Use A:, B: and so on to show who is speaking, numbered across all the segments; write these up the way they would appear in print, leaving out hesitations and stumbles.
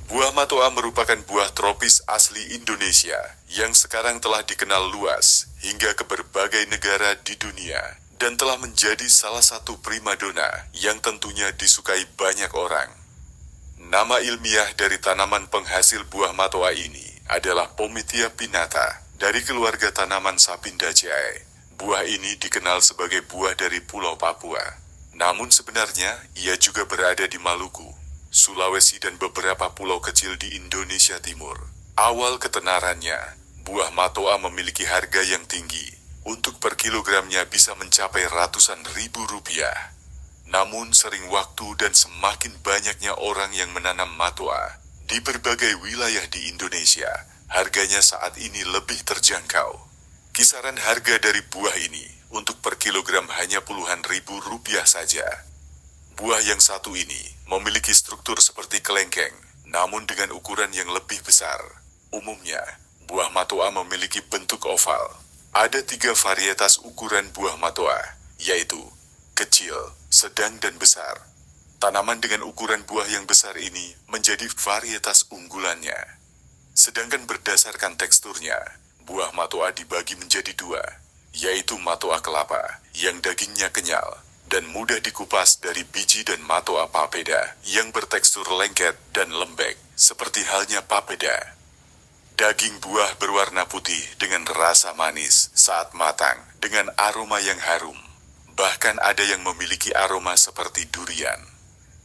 A: Buah matoa merupakan buah tropis asli Indonesia yang sekarang telah dikenal luas hingga ke berbagai negara di dunia dan telah menjadi salah satu primadona yang tentunya disukai banyak orang. Nama ilmiah dari tanaman penghasil buah matoa ini adalah Pomethia pinnata dari keluarga tanaman Sapindaceae. Buah ini dikenal sebagai buah dari Pulau Papua. Namun sebenarnya ia juga berada di Maluku, Sulawesi dan beberapa pulau kecil di Indonesia Timur. Awal ketenarannya, buah matoa memiliki harga yang tinggi. Untuk per kilogramnya bisa mencapai ratusan ribu rupiah. Namun sering waktu dan semakin banyaknya orang yang menanam matoa di berbagai wilayah di Indonesia, harganya saat ini lebih terjangkau. Kisaran harga dari buah ini untuk per kilogram hanya puluhan ribu rupiah saja. Buah yang satu ini memiliki struktur seperti kelengkeng, namun dengan ukuran yang lebih besar. Umumnya, buah matoa memiliki bentuk oval. Ada 3 varietas ukuran buah matoa, yaitu kecil, sedang, dan besar. Tanaman dengan ukuran buah yang besar ini menjadi varietas unggulannya. Sedangkan berdasarkan teksturnya, buah matoa dibagi menjadi 2, yaitu matoa kelapa yang dagingnya kenyal dan mudah dikupas dari biji dan matoa papeda yang bertekstur lengket dan lembek seperti halnya papeda. Daging buah berwarna putih dengan rasa manis saat matang dengan aroma yang harum. Bahkan ada yang memiliki aroma seperti durian.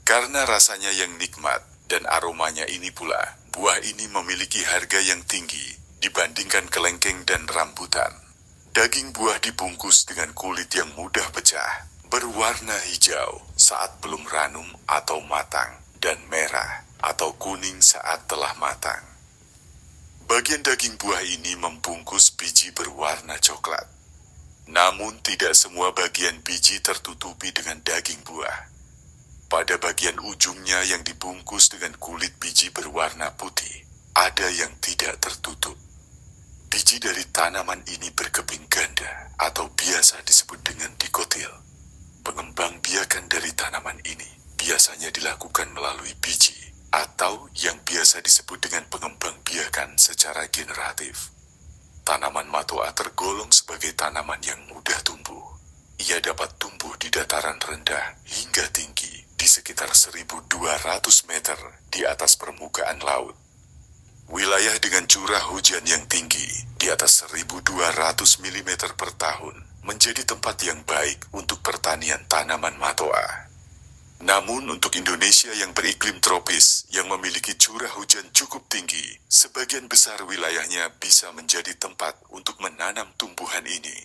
A: Karena rasanya yang nikmat dan aromanya ini pula, buah ini memiliki harga yang tinggi dibandingkan kelengkeng dan rambutan. Daging buah dibungkus dengan kulit yang mudah pecah, berwarna hijau saat belum ranum atau matang, dan merah atau kuning saat telah matang. Bagian daging buah ini membungkus biji berwarna coklat. Namun tidak semua bagian biji tertutupi dengan daging buah. Pada bagian ujungnya yang dibungkus dengan kulit biji berwarna putih, ada yang tidak tertutup. Biji dari tanaman ini berkeping ganda atau biasa disebut dengan dikotil. Pengembang biakan dari tanaman ini biasanya dilakukan melalui biji atau yang biasa disebut dengan pengembang biakan secara generatif. Tanaman matoa tergolong sebagai tanaman yang mudah tumbuh. Ia dapat tumbuh di dataran rendah hingga tinggi di sekitar 1.200 meter di atas permukaan laut. Wilayah dengan curah hujan yang tinggi di atas 1.200 mm per tahun menjadi tempat yang baik untuk pertanian tanaman matoa. Namun untuk Indonesia yang beriklim tropis yang memiliki curah hujan cukup tinggi, sebagian besar wilayahnya bisa menjadi tempat untuk menanam tumbuhan ini.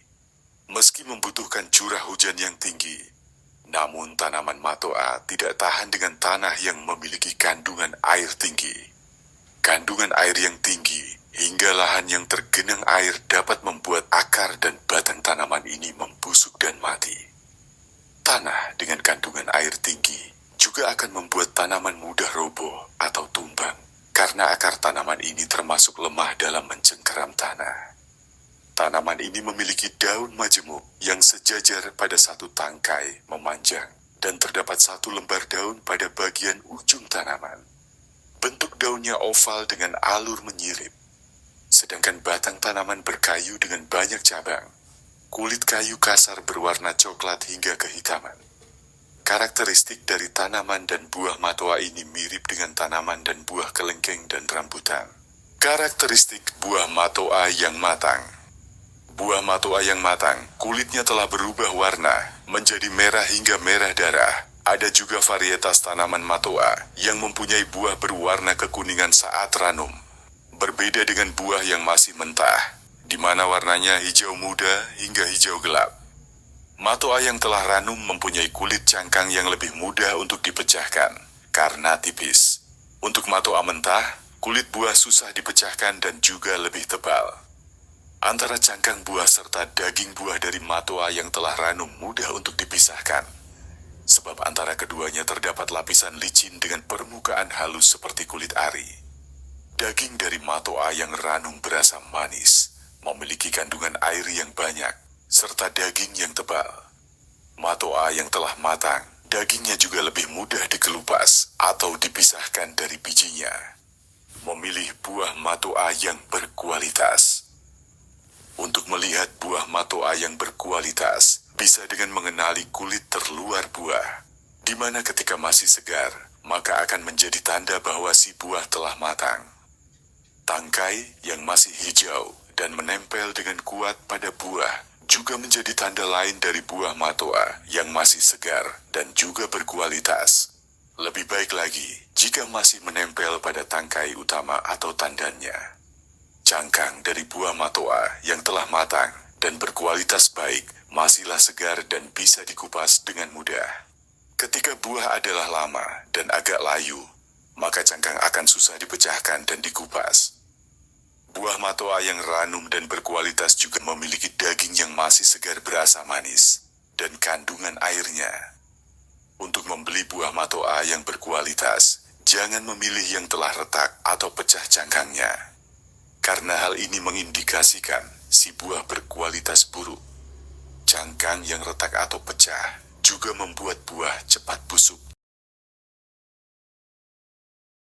A: Meski membutuhkan curah hujan yang tinggi, namun tanaman matoa tidak tahan dengan tanah yang memiliki kandungan air tinggi. Kandungan air yang tinggi hingga lahan yang tergenang air dapat membuat akar dan batang tanaman ini membusuk dan mati. Tanah dengan kandungan air tinggi juga akan membuat tanaman mudah roboh atau tumbang karena akar tanaman ini termasuk lemah dalam mencengkeram tanah. Tanaman ini memiliki daun majemuk yang sejajar pada satu tangkai memanjang dan terdapat satu lembar daun pada bagian ujung tanaman. Bentuk daunnya oval dengan alur menyirip, sedangkan batang tanaman berkayu dengan banyak cabang. Kulit kayu kasar berwarna coklat hingga kehitaman. Karakteristik dari tanaman dan buah matoa ini mirip dengan tanaman dan buah kelengkeng dan rambutan. Karakteristik buah matoa yang matang. Buah matoa yang matang, kulitnya telah berubah warna menjadi merah hingga merah darah. Ada juga varietas tanaman matoa yang mempunyai buah berwarna kekuningan saat ranum. Berbeda dengan buah yang masih mentah, di mana warnanya hijau muda hingga hijau gelap. Matoa yang telah ranum mempunyai kulit cangkang yang lebih mudah untuk dipecahkan, karena tipis. Untuk matoa mentah, kulit buah susah dipecahkan dan juga lebih tebal. Antara cangkang buah serta daging buah dari matoa yang telah ranum mudah untuk dipisahkan. Sebab antara keduanya terdapat lapisan licin dengan permukaan halus seperti kulit ari. Daging dari matoa yang ranum berasa manis, memiliki kandungan air yang banyak, serta daging yang tebal. Matoa yang telah matang, dagingnya juga lebih mudah dikelupas atau dipisahkan dari bijinya. memilih buah matoa yang berkualitas. Untuk melihat buah matoa yang berkualitas, bisa dengan mengenali kulit terluar buah, di mana ketika masih segar, maka akan menjadi tanda bahwa si buah telah matang. Tangkai yang masih hijau dan menempel dengan kuat pada buah juga menjadi tanda lain dari buah matoa yang masih segar dan juga berkualitas. Lebih baik lagi jika masih menempel pada tangkai utama atau tandannya. Cangkang dari buah matoa yang telah matang dan berkualitas baik masihlah segar dan bisa dikupas dengan mudah. Ketika buah adalah lama dan agak layu, maka cangkang akan susah dipecahkan dan dikupas. Buah matoa yang ranum dan berkualitas juga memiliki daging yang masih segar berasa manis dan kandungan airnya. Untuk membeli buah matoa yang berkualitas, jangan memilih yang telah retak atau pecah cangkangnya. Karena hal ini mengindikasikan si buah berkualitas buruk. Cangkang yang retak atau pecah juga membuat buah cepat busuk